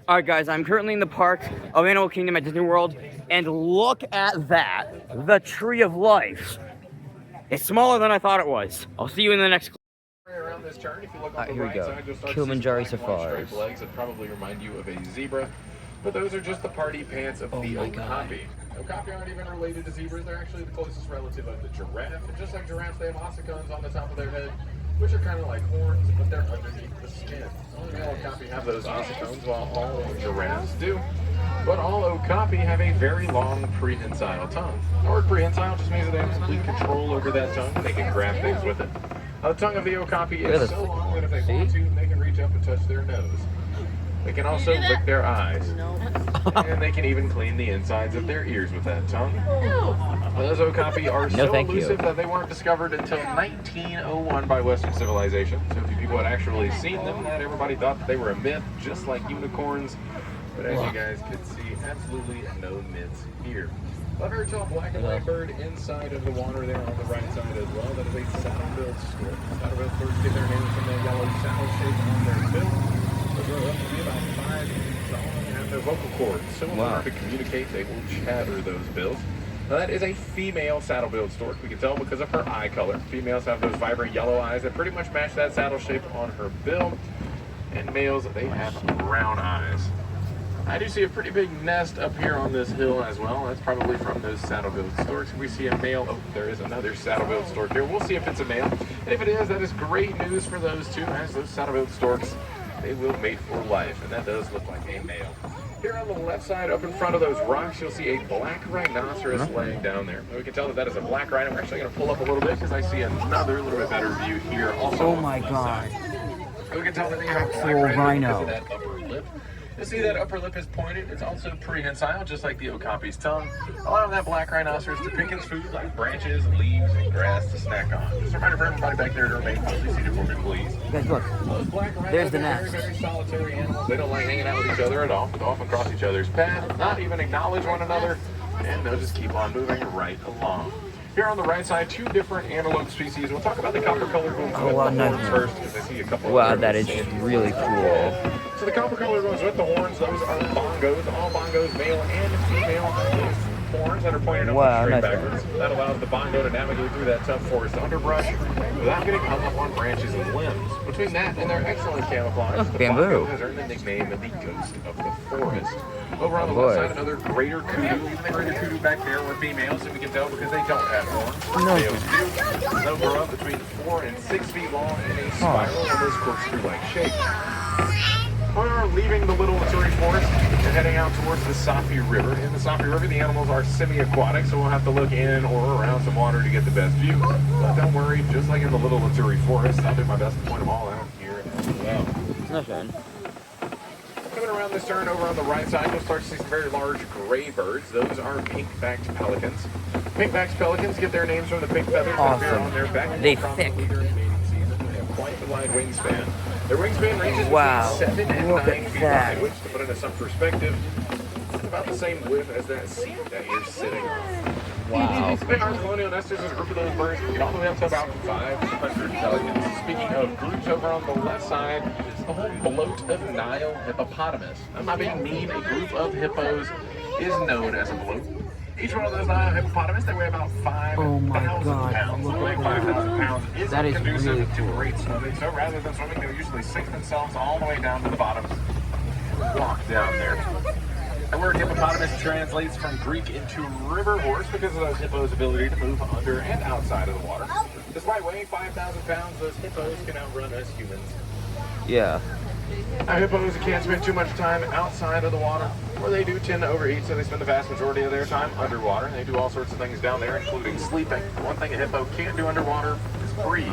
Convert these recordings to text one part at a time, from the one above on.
Alright guys, I'm currently in the park of Animal Kingdom at Disney World, and look at that! The Tree of Life! It's smaller than I thought it was. I'll see you in the next clip. Around this turn, if you look on the Here we right go. side, you'll start Kilimanjaro to see some black and white Safaris. striped legs that probably remind you of a zebra. But those are just the party pants of the my God. okapi. Okapi aren't even related to zebras. They're actually the closest relative of the giraffe. And just like giraffes, they have ossicones on the top of their head, which are kind of like horns, but they're underneath the skin. Only male okapi have those ossicones, while all giraffes do. But all okapi have a very long prehensile tongue. The word prehensile just means that they have complete control over that tongue. They can grab things with it. The tongue of the okapi is so long that if they want to, they can reach up and touch their nose. They can also lick their eyes. And they can even clean the insides of their ears with that tongue. Those okapi are so elusive that they weren't discovered until 1901 by Western civilization. So few people had actually seen them, that everybody thought that they were a myth, just like unicorns. But as you guys can see, absolutely no myths here. A very tall black and white bird inside of the water there on the right side as well. That is a saddle-billed stork. Saddle-billed storks get their name from the yellow saddle shape on their bill. They grow up to be about 5 feet tall and have their vocal cords. So in order to communicate, they will chatter those bills. Now that is a female saddle-billed stork. We can tell because of her eye color. Females have those vibrant yellow eyes that pretty much match that saddle shape on her bill. And males, they have brown eyes. I do see a pretty big nest up here on this hill as well. That's probably from those saddle-billed storks. We see a male. Oh, there is another saddle-billed stork here. We'll see if it's a male. And if it is, that is great news for those two, as those saddle-billed storks, they will mate for life. And that does look like a male. Here on the left side, up in front of those rocks, you'll see a black rhinoceros laying down there. We can tell that that is a black rhino. We're actually going to pull up a little bit because I see another little bit better view here also. Oh my God. We can tell that they have Actual rhino. because of that upper lip. You see that upper lip is pointed. It's also prehensile, just like the okapi's tongue, allowing that black rhinoceros to pick its food like branches, leaves, and grass to snack on. Just a reminder for everybody back there to remain closely seated for me, please. Guys, look. Those black rhinos There's the are nest. very, very solitary animals. They don't like hanging out with each other at all. They'll often cross each other's path, not even acknowledge one another, and they'll just keep on moving right along. Here on the right side, 2 different antelope species. We'll talk about the copper-colored ones with the horns first, because I see a couple Wow, of that is really cool. So the copper-colored ones with the horns, those are bongos. All bongos, male and female, with horns that are pointed up straight backwards. That allows the bongo to navigate through that tough forest underbrush without getting hung up on branches and limbs. Between that and their excellent camouflage, the bongo has earned the nickname of the ghost of the forest. Over on the left side, another greater kudu. Even the greater kudu back there were females, and we can tell because they don't have horns. Males do. They'll grow up between 4 and 6 feet long in a spiral or those corkscrew-like shape. We're leaving the Little Missouri Forest and heading out towards the Safi River. In the Safi River, the animals are semi-aquatic, so we'll have to look in or around some water to get the best view. But don't worry, just like in the Little Missouri Forest, I'll do my best to point them all out here as well. Nothing. Coming around this turn over on the right side, you'll start to see some very large gray birds. Those are pink-backed pelicans. Pink-backed pelicans get their names from the pink feathers that appear on their back. They thick. During mating season, they have quite the wide wingspan. Their wingspan ranges between 7 and 9 feet wide, which, to put into some perspective, is about the same width as that seat that you're sitting on. Wow. They are colonial nesters. As a group of those birds can get all the way up to about 500 pelicans. Speaking of groups, over on the left side, the whole bloat of Nile hippopotamus. I'm not being mean. A group of hippos is known as a bloat. Each one of those Nile hippopotamus, they weigh about 5,000 pounds. Weighing 5,000 pounds isn't conducive to great swimming. So rather than swimming, they'll usually sink themselves all the way down to the bottom and walk down there. The word hippopotamus translates from Greek into river horse because of those hippos' ability to move under and outside of the water. Despite weighing 5,000 pounds, those hippos can outrun us humans. Yeah. Now, hippos can't spend too much time outside of the water, or they do tend to overeat, so they spend the vast majority of their time underwater. They do all sorts of things down there, including sleeping. One thing a hippo can't do underwater is breathe.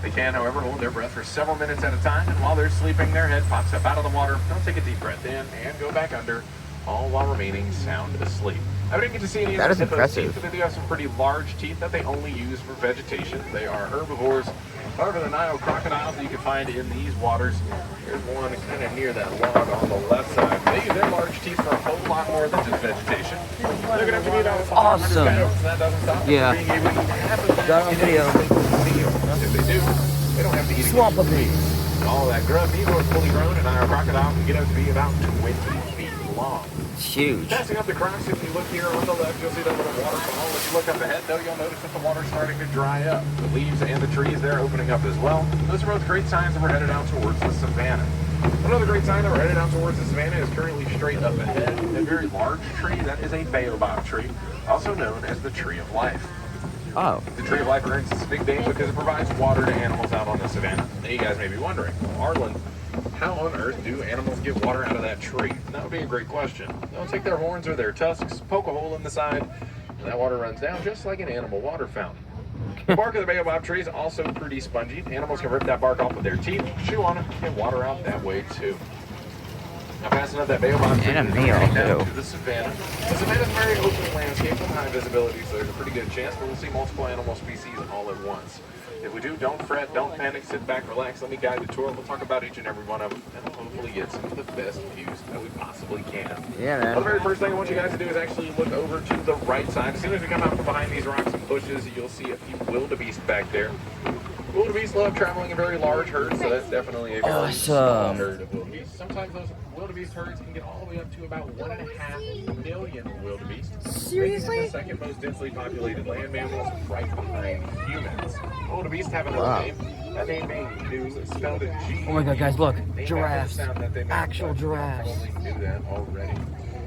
They can, however, hold their breath for several minutes at a time, and while they're sleeping, their head pops up out of the water. They'll take a deep breath in and go back under, all while remaining sound asleep. I didn't get to see any of those hippos' teeth, but they do have some pretty large teeth that they only use for vegetation. They are herbivores. However, the Nile crocodiles that you can find in these waters, here's one kind of near that log on the left side. They use their large teeth for a whole lot more than just vegetation. They're going to have to be about 500 pounds, and that doesn't stop them from being able to eat half of that Got on video. If they do, they don't have to eat Swamp again. bees. All that grub needs is fully grown, and our crocodile can get up to be about 20 feet long. It's huge. Passing up the crocs, if you look here on the left, you'll see that little waterfall. If you look up ahead, though, you'll notice that the water's starting to dry up. The leaves and the trees, they're opening up as well. Those are both great signs that we're headed out towards the savannah. Another great sign that we're headed out towards the savannah is currently straight up ahead. A very large tree, that is a baobab tree, also known as the Tree of Life. Oh. The Tree of Life earns its big name because it provides water to animals out on the savannah. Now you guys may be wondering, well, Arlen, how on earth do animals get water out of that tree? That would be a great question. They'll take their horns or their tusks, poke a hole in the side, and that water runs down just like an animal water fountain. The bark of the baobab tree is also pretty spongy. Animals can rip that bark off with their teeth, chew on it, and water out that way too. Now passing up that baobab tree, And a is meal, heading down too. to the savannah. The savannah is a very open landscape with high visibility, so there's a pretty good chance that we'll see multiple animal species all at once. If we do, don't fret, don't panic, sit back, relax, let me guide the tour. We'll talk about each and every one of them, and we'll hopefully get some of the best views that we possibly can. Yeah, Well, the man. very first thing I want you guys to do is actually look over to the right side. As soon as we come out from behind these rocks and bushes, you'll see a few wildebeest back there. Wildebeest love traveling in very large herds, so that's definitely a very small Awesome. herd of wildebeest. Sometimes those wildebeest herds can get all the way up to about 1.5 million wildebeest. Seriously? Making it the second most densely populated land mammal, right behind humans. Wildebeest have another Wow. name. That name being Gnu, spelled G. Oh my God, guys, look. Named after the Giraffes. sound that they make, Actual but you giraffes. probably knew that already.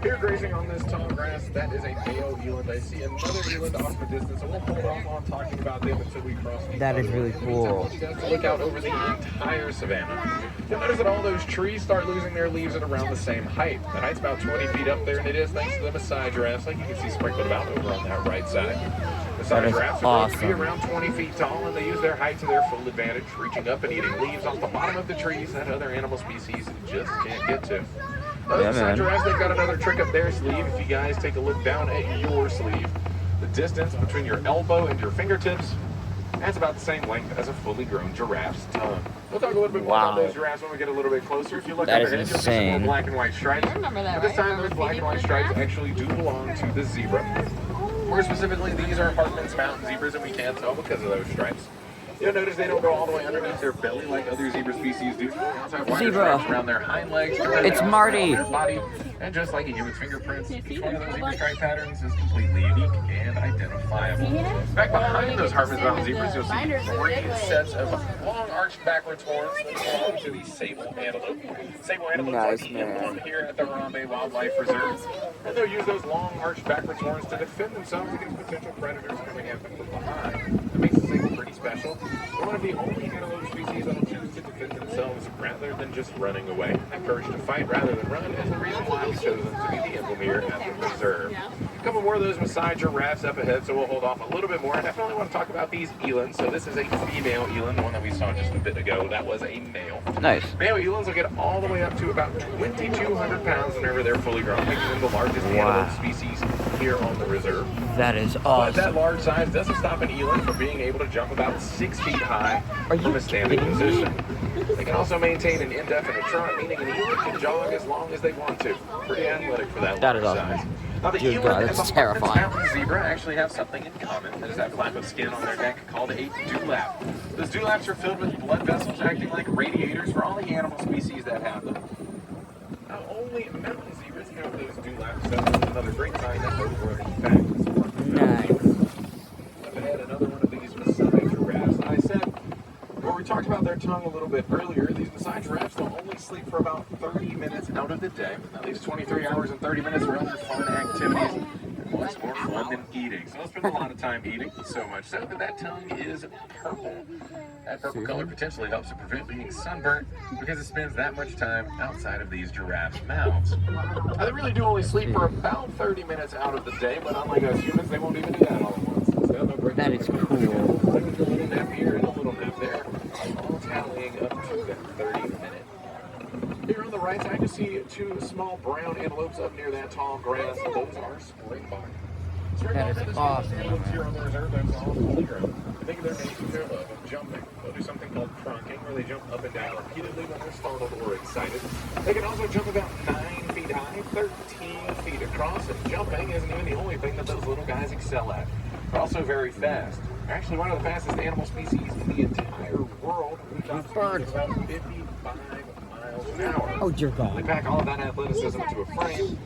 Here grazing on this tall grass, that is a male eland. I see another eland off in the distance, so we'll hold off on talking about them until we cross the That is other really ones. In the meantime, I cool. want you guys to look out over the entire savannah. You'll notice that all those trees start losing their leaves at around the same height. The height's about 20 feet up there, and it is thanks to the Maasai giraffes, like you can see sprinkled about over on that right side. That Maasai is giraffes are supposed to be awesome. around 20 feet tall, and they use their height to their full advantage, reaching up and eating leaves off the bottom of the trees that other animal species just can't get to. Yeah, Maasai man. giraffes, they've got another trick up their sleeve. If you guys take a look down at your sleeve, the distance between your elbow and your fingertips, that's about the same length as a fully grown giraffe's tongue. We'll talk a little bit more about Wow. those giraffes when we get a little bit closer. If you look That up is ahead, you'll see some more insane. black and white stripes. I remember that, But this right? time, those black and white stripes actually do belong to the zebra. More specifically, these are Hartman's mountain zebras, and we can't tell because of those stripes. You'll notice they don't go all the way underneath their belly like other zebra species do. They also have wider Zebra. stripes around their hind legs. It's Marty. Their body, and just like a human's fingerprints, each one of those zebra stripe patterns is completely unique and identifiable. Back behind those Hartman's mountain zebras, you'll see 3 sets of long arched backwards horns that belong to the sable antelope. Sable antelope Nice, are the emblem man. here at the Harambe Wildlife Reserve, and they'll use those long arched backwards horns to defend themselves against potential predators coming at them from behind. That makes the sable pretty special. They're one of the only antelope species that will choose to defend themselves rather than just running away. That courage to fight rather than run is the reason why we chose them to be the emblem here at the reserve. A couple more of those Maasai giraffes up ahead, so we'll hold off a little bit more. I definitely want to talk about these elands. So this is a female eland, the one that we saw just a bit ago. That was a male. Nice. Male elands will get all the way up to about 2,200 pounds whenever they're fully grown, making them the largest Wow. antelope species here on the reserve. That is But that awesome. large size doesn't stop an eland from being able to jump about 6 feet high Are you from a standing kidding me? position. They can also maintain an indefinite trot, meaning an eland can jog as long as they want to. Pretty athletic for that That large is awesome. size. Now the Dear eland God, and that's the terrifying. Hartman's mountain zebra actually have something in common. That is that flap of skin on their neck called a dewlap. Those dewlaps are filled with blood vessels acting like radiators for all the animal species that have them. Now, only mountain zebras have those dewlaps, so that's another great sign that those were in fact Nice. up ahead, another one of these Maasai giraffes. And I said, well, we talked about their tongue a little bit earlier. These Maasai giraffes will only sleep for about 30 minutes out of the day. That leaves 23 hours and 30 minutes for other fun activities. What's more fun than eating? So they'll spend a lot of time eating, so much so that that tongue is purple. That purple color potentially helps to prevent being sunburnt because it spends that much time outside of these giraffes' mouths. Now, they really do only sleep for about 30 minutes out of the day, but unlike us humans, they won't even do that all at once. So they'll go break That is cool. like a little nap here and a little nap there, all tallying up to that 30 minute. Here on the right side, you see 2 small brown antelopes up near that tall grass. Those are springbok. That is awesome, Antelopes man. here on the reserve, that's all fully grown. I think they're named for their love of jumping. They'll do something called pronking, where they jump up and down repeatedly when they're startled or excited. They can also jump about 9 feet high, 13 feet across, and jumping isn't even the only thing that those little guys excel at. They're also very fast. They're actually one of the fastest animal species in the entire world. We've got Bird. speeds of about 50 miles an hour. Oh dear They God. pack all of that athleticism into a frame.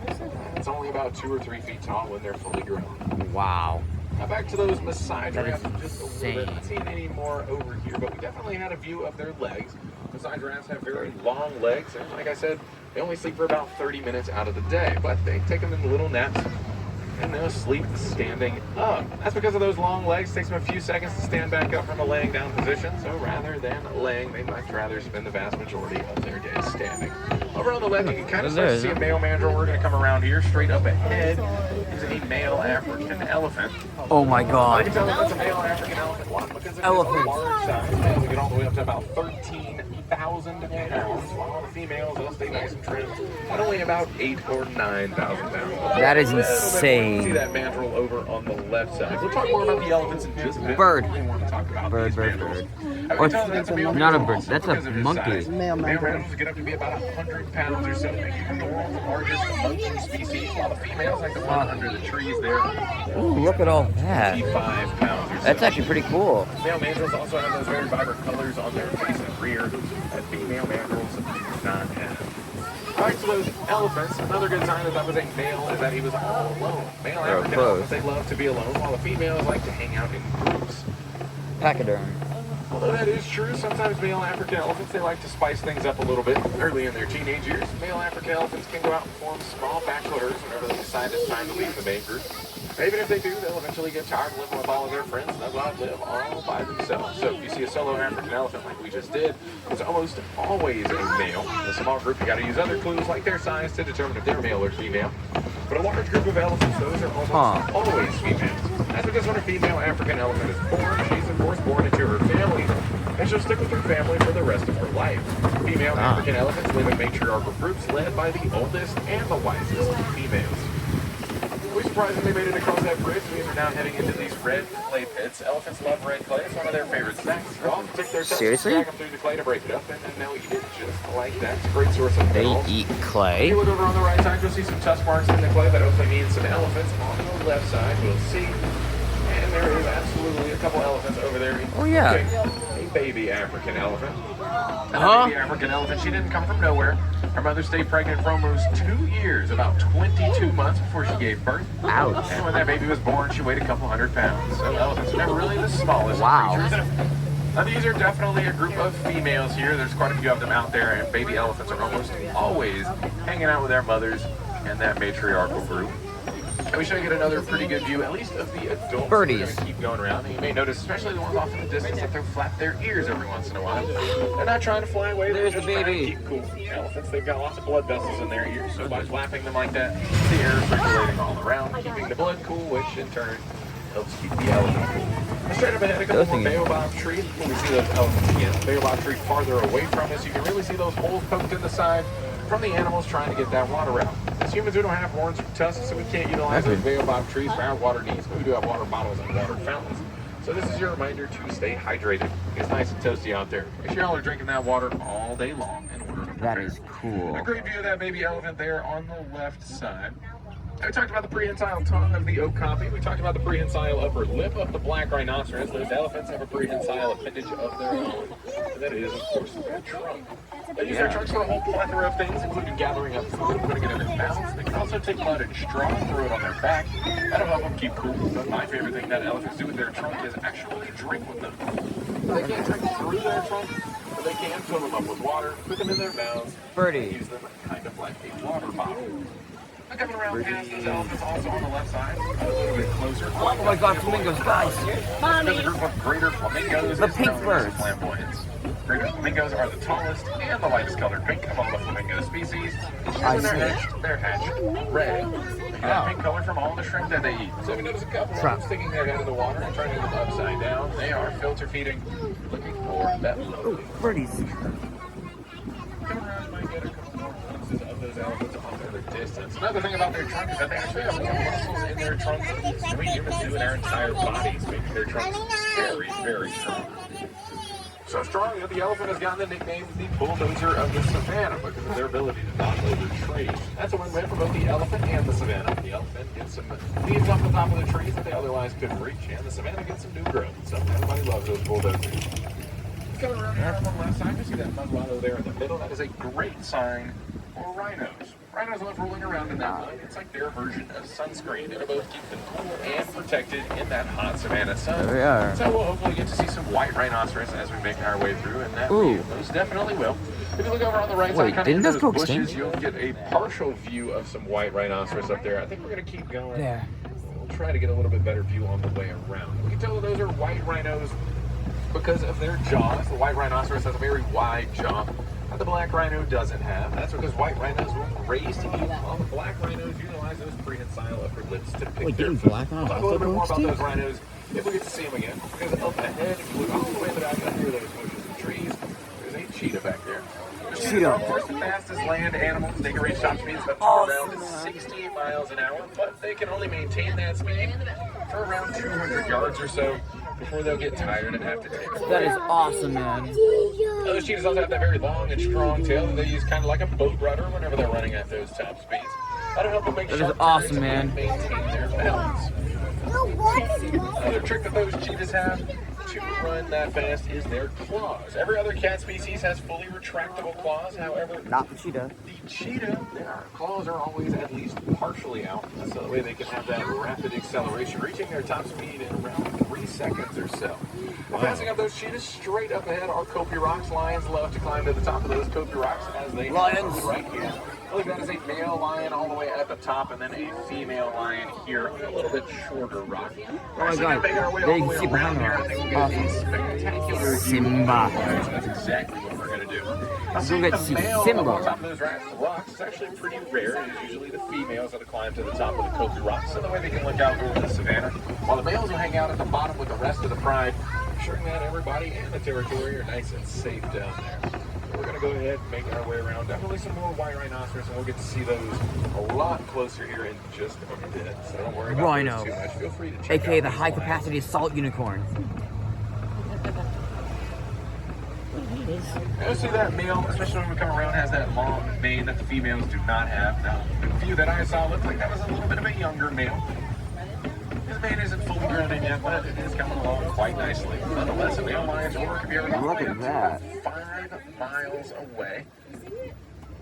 It's only about 2 or 3 feet tall when they're fully grown. Wow. Now back to those Maasai That is giraffes just a little bit. insane. Not seeing any more over here, but we definitely had a view of their legs. Maasai giraffes have very long legs, and like I said, they only sleep for about 30 minutes out of the day, but they take them in little naps, and they'll sleep standing up. That's because of those long legs. It takes them a few seconds to stand back up from a laying down position, so rather than laying, they much rather spend the vast majority of their day standing. Over on the left, you can kind of start to see a male mandrill. We're going to come around here. Straight up ahead is a male African elephant. Oh my I can God. tell that that's a male African elephant. One, because it Elephant. is a large size. Males will get all the way up to about 13,000 pounds, while the females, they'll stay nice and trim at only about 8,000 or 9,000 pounds. That is A little bit more. insane. See that mandrill over on the left side. We'll talk more about the elephants in just a bit. Bird. We want to talk about Bird, these bird, mandrills. bird. I Or can tell that's a male not a mandrill bird, also that's a because of his monkey. size. Male Male mandrill. mandrills get up to be about 100 pounds or so, making them the world's largest monkey species, while the females like the one under the trees there, Ooh, look at all that. 55 pounds or so. That's actually pretty cool. Male mandrills also have those very vibrant colors on their face and rear that female mandrills do not have. Alright, so those elephants, another good sign that that was a male is that he was all alone. Male They're African close. elephants, they love to be alone, while the females like to hang out in groups. Pachyderm. Although that is true, sometimes male African elephants, they like to spice things up a little bit early in their teenage years. Male African elephants can go out and form small bachelor herds whenever they decide it's time to leave the main group. Even if they do, they'll eventually get tired of living with all of their friends and they'll go out and live all by themselves. So if you see a solo African elephant like we just did, it's almost always a male. In a small group, you got to use other clues like their size to determine if they're male or female. But a large group of elephants, those are almost always females. That's because when a female African elephant is born, she's of course born into her family, and she'll stick with her family for the rest of her life. Female African elephants live in matriarchal groups led by the oldest and the wisest females. We surprisingly made it across that bridge. We are now heading into these red clay pits. Elephants love red clay. It's one of their favorite snacks. They'll often take their tusks, Seriously? drag them through the clay to break it up, and then they'll eat it just like that. It's a great source of They minerals. eat If clay. you look over on the right side, you'll see some tusk marks in the clay. That hopefully means some elephants. On the left side, we'll see. And there is absolutely a couple elephants over there. Oh, yeah. A baby African elephant. And Huh? that baby African elephant, she didn't come from nowhere. Her mother stayed pregnant for almost 2 years, about 22 months before she gave birth. Ouch. And when that baby was born, she weighed a couple hundred pounds. So elephants are never really the smallest Wow. creatures. Now these are definitely a group of females here. There's quite a few of them out there, and baby elephants are almost always hanging out with their mothers and that matriarchal group. And we should get another pretty good view, at least of the adults. Birdies. We're gonna keep going around, and you may notice, especially the ones off in the distance, that they'll flap their ears every once in a while. They're not trying to fly away. They're There's the just trying to baby. keep cool. Elephants, they've got lots of blood vessels in their ears, so by flapping them like that, the air is circulating all around, keeping the blood cool, which in turn helps keep the elephant cool. Straight up ahead, a couple more baobab trees. When we see those elephants again, baobab tree farther away from us, you can really see those holes poked in the side from the animals trying to get that water out. As humans, we don't have horns or tusks, so we can't utilize those baobab trees for our water needs, but we do have water bottles and water fountains. So this is your reminder to stay hydrated. It's nice and toasty out there. Make sure y'all are drinking that water all day long in order to prepare. That is cool. A great view of that baby elephant there on the left side. We talked about the prehensile tongue of the okapi. We talked about the prehensile upper lip of the black rhinoceros. Those elephants have a prehensile appendage of their own. And that is, of course, their trunk. They use their trunks for a whole plethora of things, including gathering up food, putting it in their mouths. They can also take mud and straw and throw it on their back. That'll help them keep cool. But my favorite thing that elephants do with their trunk is actually drink with them. They can't drink through their trunk, but they can fill them up with water, put them in their mouths, and Birdie. use them kind of like a water bottle. I'm coming around past those elephants also on the left side, a little bit closer. Oh my God, flamingos, guys. There's a group of greater flamingos. The It's pink known as birds. Flamboyants. Greater flamingos are the tallest and the lightest colored pink of all the flamingo species. I When see. they're hatched red. They get that pink color from all the shrimp that they eat. So we notice a couple of them sticking their head in the water and turning them upside down. They are filter feeding, looking for that lovely Birdies. Coming around, you might get a couple more glimpses of those elephants off in the distance. Another thing about their trunk is that they actually have more muscles in their trunks than we humans do in our entire bodies, making their trunks very, very strong. So strong that the elephant has gotten the nickname the bulldozer of the savannah because of their ability to knock over trees. That's a win-win for both the elephant and the savannah. The elephant gets some leaves off the top of the trees that they otherwise couldn't reach, and the savannah gets some new growth. So everybody loves those bulldozers. Coming around here on the left side, you see that muzzleloader there in the middle. That is a great sign for rhinos. Rhinos love rolling around in that mud. It's like their version of sunscreen. It'll both keep them cool and protected in that hot savanna sun. There we are. So we'll hopefully get to see some white rhinoceros as we make our way through, and that Ooh. we most definitely will. If you look over on the right Wait, side, kind of didn't in those those go bushes, extinct? you'll get a partial view of some white rhinoceros up there. I think we're going to keep going. There. We'll try to get a little bit better view on the way around. We can tell that those are white rhinos because of their jaws. The white rhinoceros has a very wide jaw that the black rhino doesn't have. That's because white rhinos were raised to eat, while the black rhinos utilize those prehensile upper lips to pick Wait, their didn't food. black We'll rhinos talk a little bit also more go about those extinct? rhinos if we get to see them again. Because up ahead, if you look all the way to the back up through those bushes and trees, there's a cheetah back there. Cheetah. Are, of course, the fastest land animals. They can reach top speeds up to around 68 miles an hour, but they can only maintain that speed for around 200 yards or so before they'll get tired and have to take a That break. is awesome, man. Those cheetahs also have that very long and strong tail that they use kind of like a boat rudder whenever they're running at those top speeds. That'll help them make That is sharp awesome, turns and man. maintain their balance. Another trick that those cheetahs have to run that fast is their claws. Every other cat species has fully retractable claws. However, Not the cheetah. the cheetah, their claws are always at least partially out. So that way they can have that rapid acceleration, reaching their top speed in around 3 seconds or so. Passing up those cheetahs, straight up ahead are Kopi Rocks. Lions love to climb to the top of those Kopi Rocks as they Lions. right here. Look, that is a male lion all the way at the top, and then a female lion here, a little bit shorter rock. Oh my God. Making our way They all the can way see behind around here. the I think we'll rock. get a spectacular view of Simba. the lions. That's exactly what we're going to do. Now, We'll seeing get the to see male Simba. on top of those rocks is actually pretty rare. It is usually the females that climb to the top of the Kopi Rocks, so that way they can look out over the savannah, while the males will hang out at the bottom with the rest of the pride, ensuring that everybody and the territory are nice and safe down there. We're going to go ahead and make our way around. Definitely some more white rhinoceros, and we'll get to see those a lot closer here in just a bit. So don't worry about Rhino. those too much. Feel free to check AKA out the these high lions. capacity assault unicorn. You'll see that male, especially when we come around, has that long mane that the females do not have. Now, the view that I saw looked like that was a little bit of a younger male. His mane isn't fully grown in yet, but it is coming along quite nicely. Nonetheless, a male lion's roar can be heard all the Look way at up to that. about 5 miles away.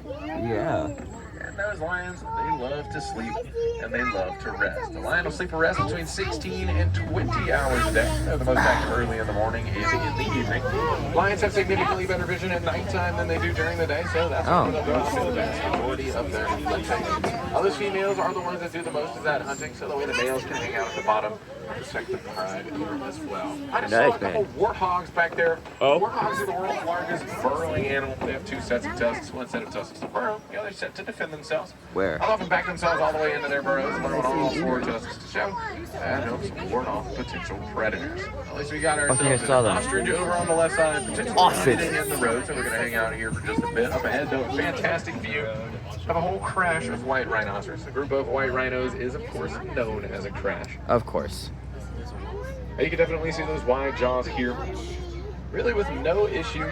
Yeah. And those lions, they love to sleep and they love to rest. The lion will sleep or rest between 16 and 20 hours a day. They're the most active early in the morning and in the evening. Lions have significantly better vision at nighttime than they do during the day, so that's where they'll go and do the vast majority of their hunting. Those females are the ones that do the most of that hunting, so the way the males can hang out at the bottom and protect the pride as well. I just saw a couple warthogs back there. Oh. Warthogs are the world's largest burrowing animal. They have 2 sets of tusks, 1 set of tusks to burrow, the other set to defend themselves. Where? I'll often back themselves all the way into their burrows, burrowing all 4 tusks to show. That helps ward off potential predators. At least we got ourselves Okay, I saw an that. ostrich over on the left side. Potentially Ostrich. in the road, so we're going to hang out here for just a bit. Up ahead, though, a fantastic view of a whole crash of white rhinoceros. A group of white rhinos is, of course, known as a crash. Of course. You can definitely see those wide jaws here, really with no issue,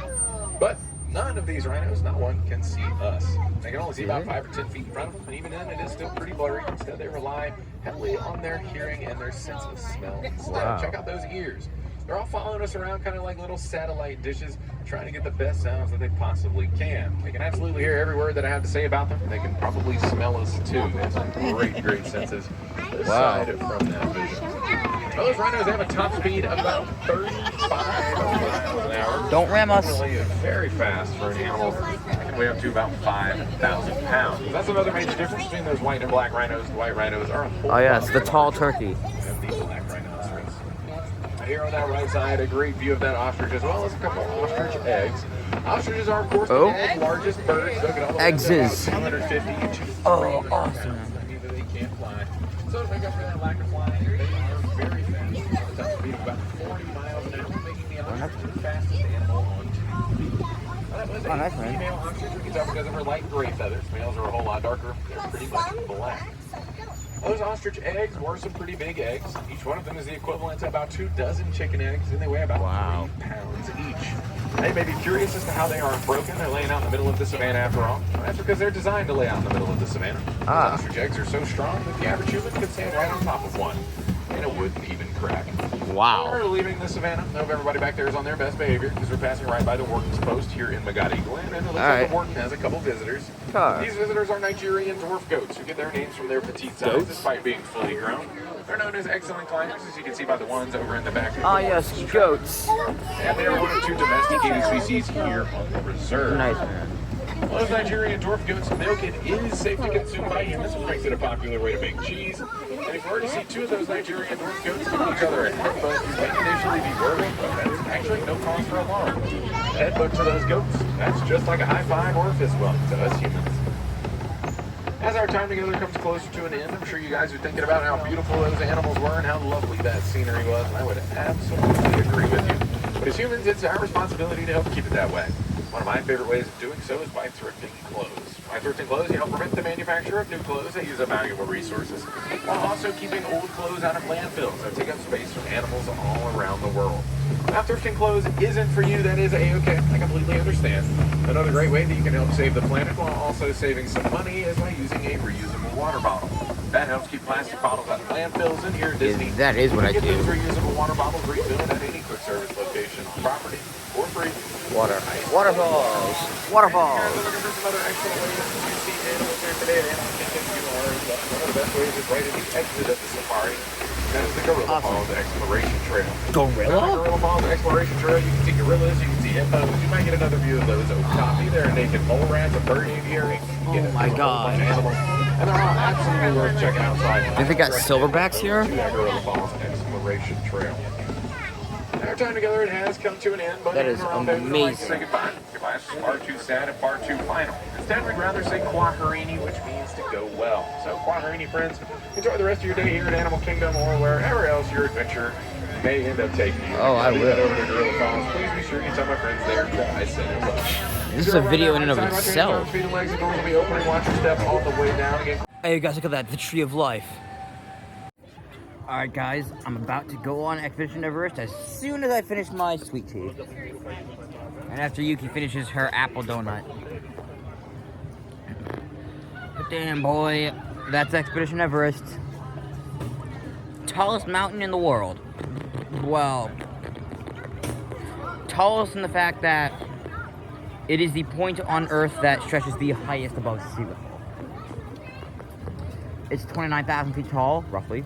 but none of these rhinos, not one, can see us. They can only see about 5 or 10 feet in front of them, and even then it is still pretty blurry. Instead, they rely heavily on their hearing and their sense of smell instead. Wow. Check out those ears. They're all following us around kind of like little satellite dishes, trying to get the best sounds that they possibly can. They can absolutely hear every word that I have to say about them. They can probably smell us too. They have some great senses aside from that vision. Those rhinos have a top speed of about 35 miles an hour. Don't ram us. Definitely very fast for an animal that can weigh up to about 5,000 pounds. That's another major difference between those white and black rhinos. The white rhinos are a whole Oh yes, lot the tall turkey. of the black rhinoceros. Here on that right side, a great view of that ostrich as well as a couple ostrich eggs. Ostriches are, of course, the world's largest birds. They can all weigh up to about Eggs. 250 to 300 Oh, awesome. pounds. That means that they can't fly. So to make up for that lack of flying, they are very fast. With a top speed of about 40 miles an hour, making the ostrich the fastest animal on 2 feet. That was Oh, a nice, man. female ostrich. We can tell because of her light gray feathers. Males are a whole lot darker. They're pretty much black. Those ostrich eggs were some pretty big eggs. Each one of them is the equivalent to about 24 chicken eggs, and they weigh about 3 pounds each. Now, you may be curious as to how they aren't broken. They're laying out in the middle of the savannah after all. Well, that's because they're designed to lay out in the middle of the savannah. Those ostrich eggs are so strong that the average human could stand right on top of one. and it wouldn't even crack. Wow. We're leaving the savannah. I hope everybody back there is on their best behavior because we're passing right by the Warden's post here in Magadi Glen, and it looks like the Warden has a couple visitors. These visitors are Nigerian dwarf goats who get their names from their petite size despite being fully grown. They're known as excellent climbers, as you can see by the ones over in the back. Ah, yes, goats. And they are one of two domesticated species here on the reserve. Nice, man. Those Nigerian dwarf goats' milk, it is safe to consume by humans, which makes it a popular way to make cheese. And if you were to see two of those Nigerian dwarf goats giving each other a headbutt, you may initially be worried, but that's actually no cause for alarm. A headbutt to those goats, that's just like a high five or a fist bump to us humans. As our time together comes closer to an end, I'm sure you guys are thinking about how beautiful those animals were and how lovely that scenery was, and I would absolutely agree with you. But as humans, it's our responsibility to help keep it that way. One of my favorite ways of doing so is by thrifting clothes. By thrifting clothes, you help prevent the manufacture of new clothes that use up valuable resources, while also keeping old clothes out of landfills that take up space from animals all around the world. Now, thrifting clothes isn't for you, that is a-okay. I completely understand. Another great way that you can help save the planet while also saving some money is by using a reusable water bottle. That helps keep plastic bottles out of landfills, and here at Disney, That is what I you can do. get those reusable water bottles refilled at any quick service location on property for free. Waterfalls. Guys, we're looking for some other excellent ways to see animals here today at Animal Kingdom. One of the best ways is right at the exit of the safari. That is the Gorilla Falls Exploration Trail. On the Gorilla Falls Exploration Trail, you can see gorillas, you can see hippos. You might get another view of those okapi. There are naked mole rats, a bird aviary. Oh my God. Animals. And they're all absolutely worth checking outside. Do they got silverbacks here? To that Gorilla Falls Exploration Trail. Our time together, it has come to an end, but That is amazing. Like to say amazing. goodbye. Goodbye is far too sad and far too final. Instead, we'd rather say Quaharini, which means to go well. So, Quaharini friends, enjoy the rest of your day here at Animal Kingdom or wherever else your adventure may end up taking you. Oh, I If you will. head over to Gorilla Falls, please be sure you tell my friends there that I said hello. This is a video in and of itself. Feet and legs, the doors will be opening. Watch your step on the way down again. Hey, you guys, look at that. The Tree of Life. Alright, guys. I'm about to go on Expedition Everest as soon as I finish my sweet tea. And after Yuki finishes her apple donut. But damn, boy. That's Expedition Everest. Tallest mountain in the world. Well, tallest in the fact that it is the point on Earth that stretches the highest above sea level. It's 29,000 feet tall, roughly.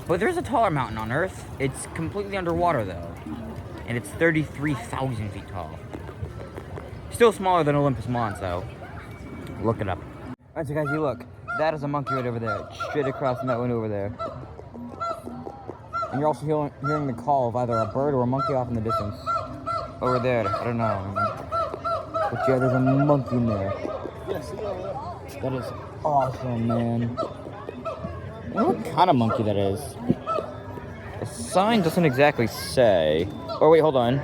But there's a taller mountain on Earth. It's completely underwater, though. And it's 33,000 feet tall. Still smaller than Olympus Mons, though. Look it up. Alright, so guys, you look. That is a monkey right over there. Straight across from that window over there. And you're also hearing the call of either a bird or a monkey off in the distance. Over there. I don't know. But yeah, there's a monkey in there. That is awesome, man. I wonder what kind of monkey that is. The sign doesn't exactly say. Oh, wait, hold on.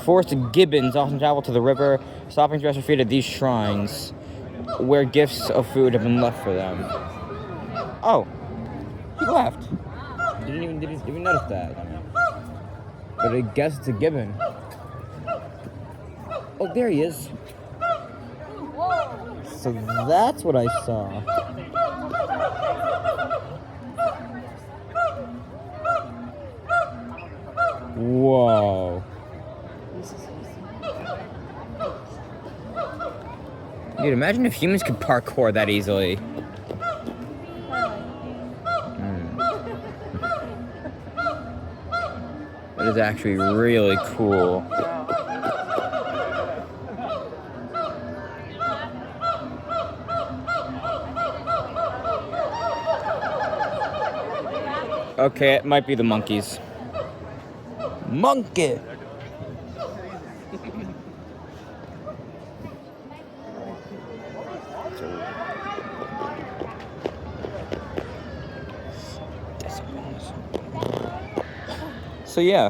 Forest gibbons often travel to the river, stopping to rest their feet at these shrines, where gifts of food have been left for them. Oh, he left. Didn't even notice that. But I guess it's a gibbon. Oh, there he is. So that's what I saw. Whoa. Dude, imagine if humans could parkour that easily. That is actually really cool. Okay, it might be the monkeys. Monkey! So yeah,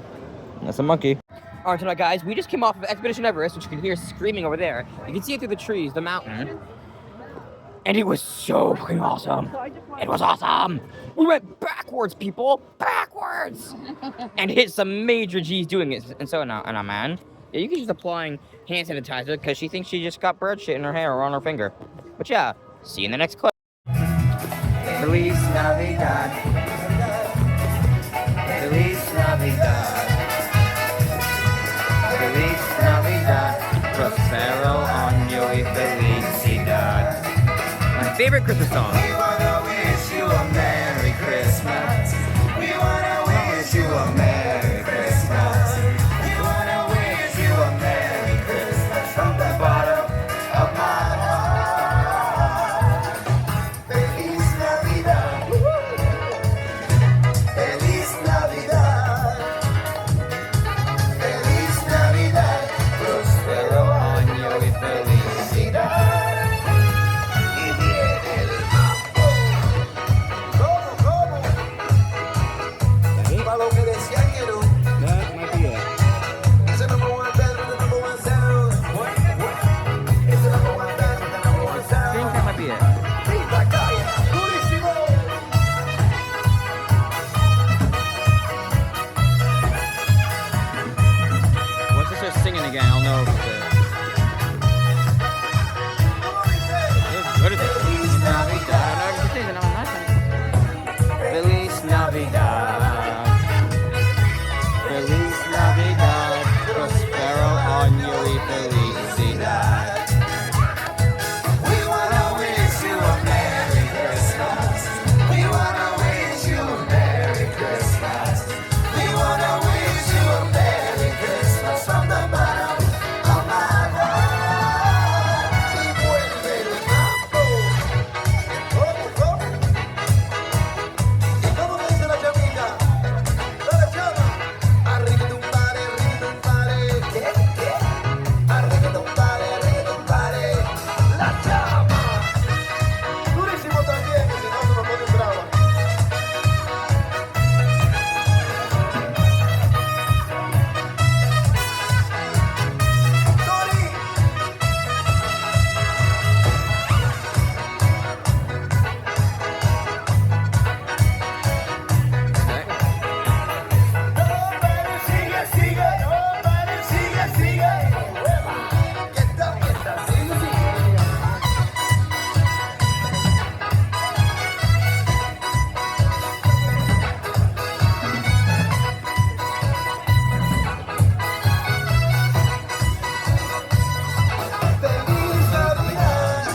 that's a monkey. Alright, tonight guys, we just came off of Expedition Everest, which you can hear screaming over there. You can see it through the trees, the mountain. And it was so fucking awesome. It was awesome. We went backwards, people, backwards, and hit some major G's doing it. And so now, man, yeah, you can just applying hand sanitizer because she thinks she just got bird shit in her hair or on her finger. But yeah, see you in the next clip. Feliz Navidad. Navidad. Feliz Navidad. Prospero año y felicidad. My favorite Christmas song. We wanna wish you a Merry Christmas. We wanna wish you a Merry Christmas. We wanna wish you a Merry Christmas from the bottom of my heart. Feliz Navidad. Feliz Navidad. Feliz Navidad. Prospero año y felicidad. Para lo que decían que no. That might be it. Ese number one band, the number one sound. Ese number one band, the number one I think sound. that might be it. La calle, durísimo. Once I start singing again, I'll know if it's it. What is it? Feliz Navidad. No, you say the number nine. Feliz Navidad. Feliz Navidad. Prospero año y felicidad. We wanna wish you a Merry Christmas. We wanna wish you a Merry Christmas. We wanna wish you a Merry Christmas from the bottom of my heart. Y vuelve el mambo. ¿Cómo? ¿Y cómo dice la chamita? La chama. Arriba de un pare. ¿Qué? Arriba de un pare. La chama. Durísimo también, que si no se nos pone brava. Tori. Sigue. ¿Qué tal? Sigue. Feliz Navidad.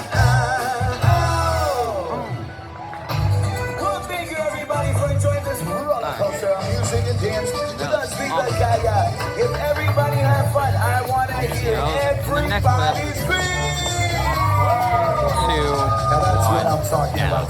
Well, thank you everybody for enjoying this roller coaster of music and dance to the Vida Gaga. If everybody have fun, I want to hear the next clip. everybody scream. Two. Now that's what I'm talking about.